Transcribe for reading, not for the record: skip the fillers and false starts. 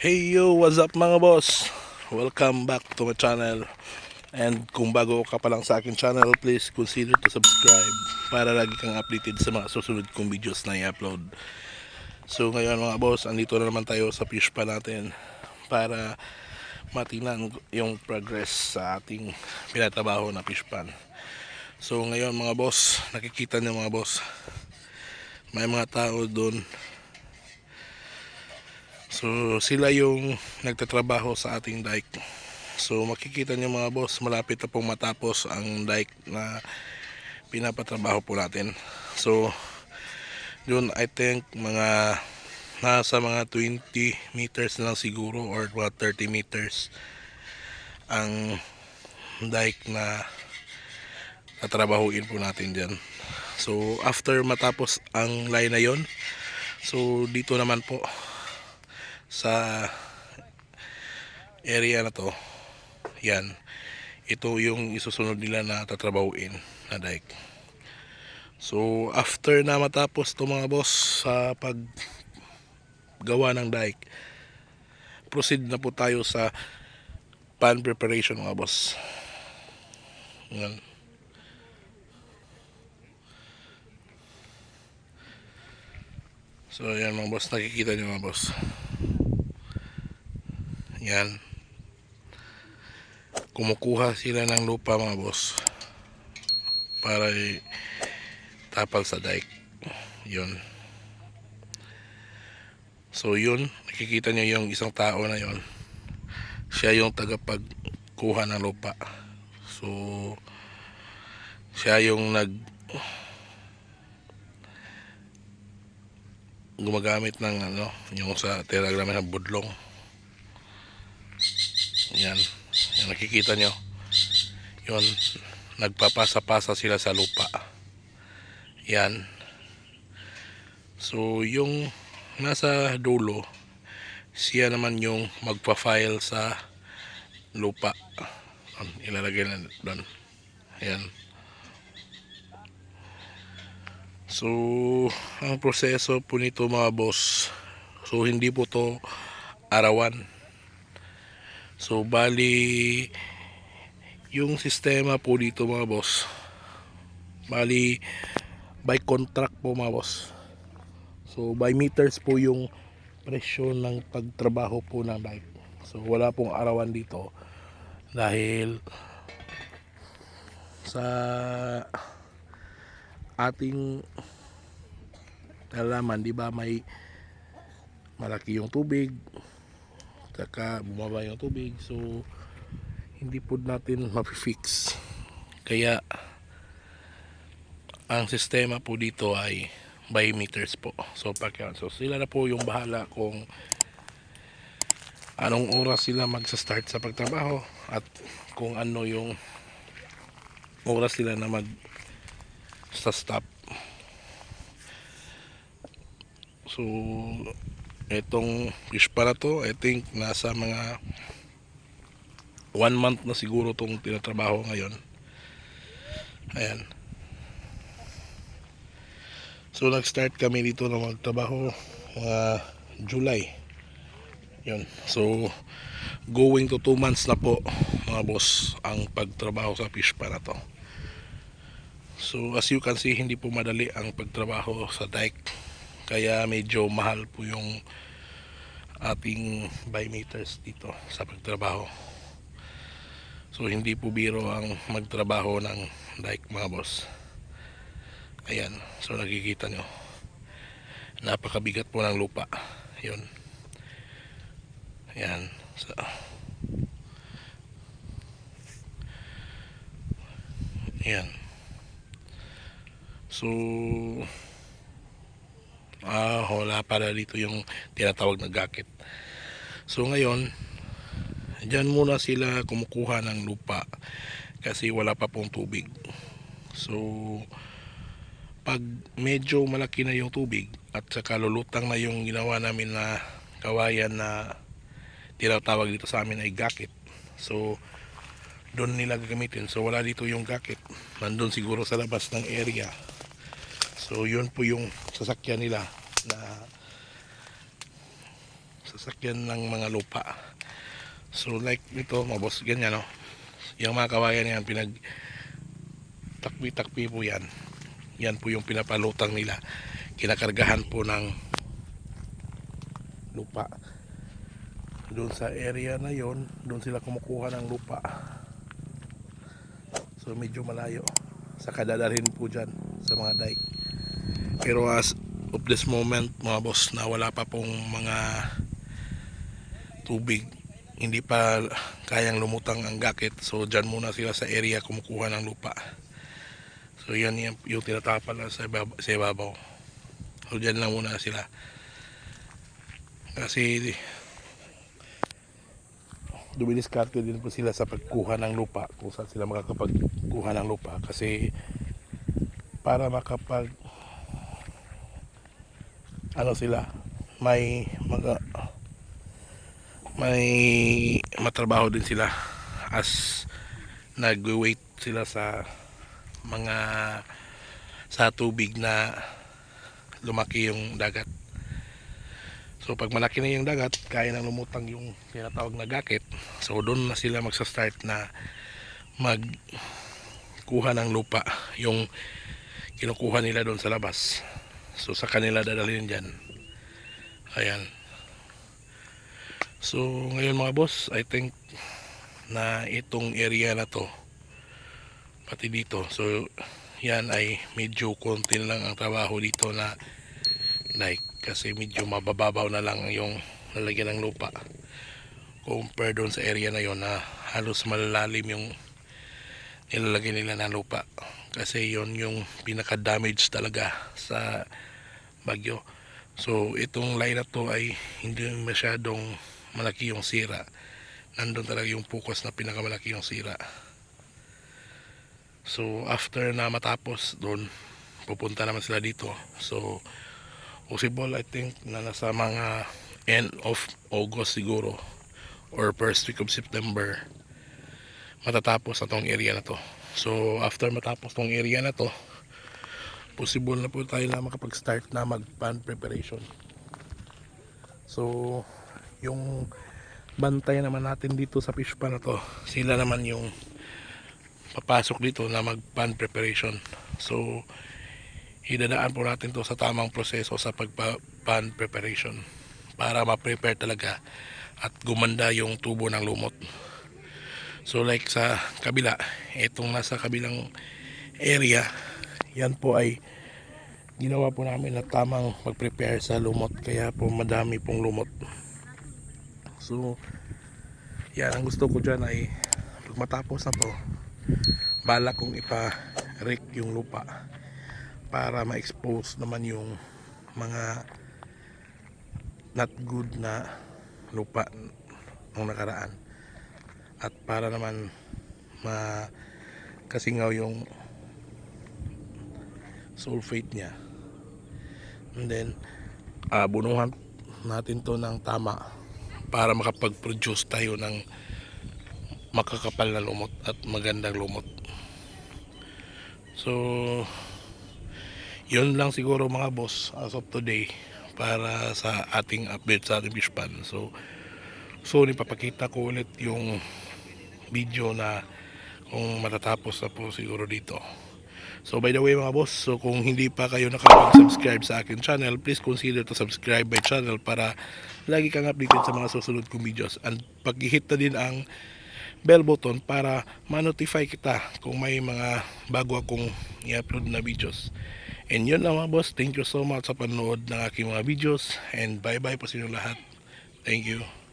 Hey yo, what's up mga boss? Welcome back to my channel. And kung bago ka pa lang sa akin channel, please consider to subscribe para lagi kang updated sa mga susunod kong videos na i-upload. So ngayon mga boss, andito na naman tayo sa fish pan natin para matingnan yung progress sa ating pinatrabaho na fish pan. So ngayon mga boss, nakikita niyo mga boss, may mga tao doon. So sila yung nagtatrabaho sa ating dike. So makikita niyo mga boss, malapit na pong matapos ang dike na pinapatrabaho po natin. So yun, I think mga nasa mga 20 meters na lang siguro or mga 30 meters ang dike na tatrabahuin po natin dyan. So after matapos ang line na yon, so dito naman po sa area na to, yan, ito yung isusunod nila na tatrabahuin na dike. So after na matapos to mga boss sa paggawa ng dike, proceed na po tayo sa pan preparation mga boss. Yan. So yan mga boss, nakikita nyo mga boss, yan, kumukuha sila ng lupa mga boss para tapal sa dike. Yun. So yun, nakikita nyo yung isang tao na yon, siya yung tagapagkuha ng lupa. So siya yung gumagamit ng yung sa telegram ng budlong. Yan, yan nakikita nyo yun, nagpapasa-pasa sila sa lupa. Yan. So yung nasa dulo, siya naman yung magpa-file sa lupa. Ilalagay na doon. Ayan. So ang proseso po nito mga boss, so hindi po to arawan. So bali yung sistema po dito mga boss, bali by contract po mga boss. So by meters po yung presyo ng pagtrabaho po ng dike. So wala pong arawan dito dahil sa ating nalaman, di ba, may malaki yung tubig, saka bumaba yung tubig, so hindi po natin mapifix. Kaya ang sistema po dito ay by meters po. So sila na po yung bahala kung anong oras sila magsa-start sa pagtrabaho at kung ano yung oras sila na mag sa stop. So itong fish pa na to, I think nasa mga 1 month na siguro tong tinatrabaho ngayon. Ayan. So nag-start kami dito na magtrabaho July. Yun. So going to 2 months na po mga boss ang pagtrabaho sa fish pa na to. So as you can see, hindi po madali ang pagtrabaho sa dike. Kaya medyo mahal po yung ating by meters dito sa pagtrabaho. So hindi po biro ang magtrabaho ng dike mga boss. Ayan, so nakikita nyo, napakabigat po ng lupa. Yun. Ayan. So ayan. So wala para dito yung tinatawag na gaket. So ngayon, dyan muna sila kumukuha ng lupa kasi wala pa pong tubig. So pag medyo malaki na yung tubig at saka lulutang na yung ginawa namin na kawayan na tinatawag dito sa amin ay gaket, so doon nila gagamitin. So wala dito yung gaket, nandun siguro sa labas ng area. So yun po yung sasakyan nila na sasakyan ng mga lupa. So like nito mga boss, ganyan no. Yung mga kawayan yan, pinag takpi-takpi po yan. Yan po yung pinapalutang nila. Kinakargahan po ng lupa. Doon sa area na yon, doon sila kumukuha ng lupa. So medyo malayo. Sa kadadalhin po dyan sa mga dike. Pero as of this moment mga boss, na wala pa pong mga tubig, hindi pa kayang lumutang ang gakit, so dyan muna sila sa area kumukuha ng lupa. So yan yung tinatapal na sa ibabaw. So dyan lang muna sila, kasi dumidiskarte din po sila sa pagkuha ng lupa, kung saan sila makakapagkuha ng lupa, kasi para makapag sila may matrabaho din sila, as nagwe-wait sila sa mga sa tubig na lumaki yung dagat. So pag malaki na yung dagat, kaya nang lumutang yung tinatawag na gakit, so doon na sila magsa-start na magkuha ng lupa, yung kinukuha nila doon sa labas. So sa kanila dadalhin dyan. Ayan. So ngayon mga boss, I think na itong area na to, pati dito, so yan ay medyo konti lang ang trabaho dito na like, kasi medyo mabababaw na lang yung lalagyan ng lupa compare doon sa area na yon na halos malalalim yung nilalagay nila ng lupa, kasi yon yung pinaka damage talaga sa bagyo. So itong line na to ay hindi masyadong malaki yung sira, nandun talaga yung focus na pinakamalaki yung sira. So after na matapos doon, pupunta naman sila dito. So possible I think na nasa mga end of August siguro or first week of September matatapos na tong area na to. So after matapos tong area na to, possible na po tayo na makapag-start na mag-pond preparation. So yung bantay naman natin dito sa fish pond na to, sila naman yung papasok dito na mag-pond preparation. So idadaan po natin to sa tamang proseso sa pag-pond preparation para ma-prepare talaga at gumanda yung tubo ng lumot. So like sa kabila, itong nasa kabilang area, yan po ay ginawa po namin na tamang mag-prepare sa lumot, kaya po madami pong lumot. So yan, ang gusto ko dyan ay pag matapos na to, bala kong ipa-rake yung lupa para ma-expose naman yung mga not good na lupa nung nakaraan, at para naman makasingaw yung sulfate nya, and then bunuhan natin to ng tama para makapag-produce tayo ng makakapal na lumot at magandang lumot. So yun lang siguro mga boss as of today para sa ating update sa ating fish pond. So ipapakita ko ulit yung video na kung matatapos na po siguro dito. So by the way mga boss, so kung hindi pa kayo nakapag-subscribe sa akin channel, please consider to subscribe my channel para lagi kang updated sa mga susunod kong videos, and pag-hit na din ang bell button para ma-notify kita kung may mga bago akong i-upload na videos. And yun lang mga boss, thank you so much sa panonood ng aking mga videos, and bye bye po sa inyo lahat. Thank you.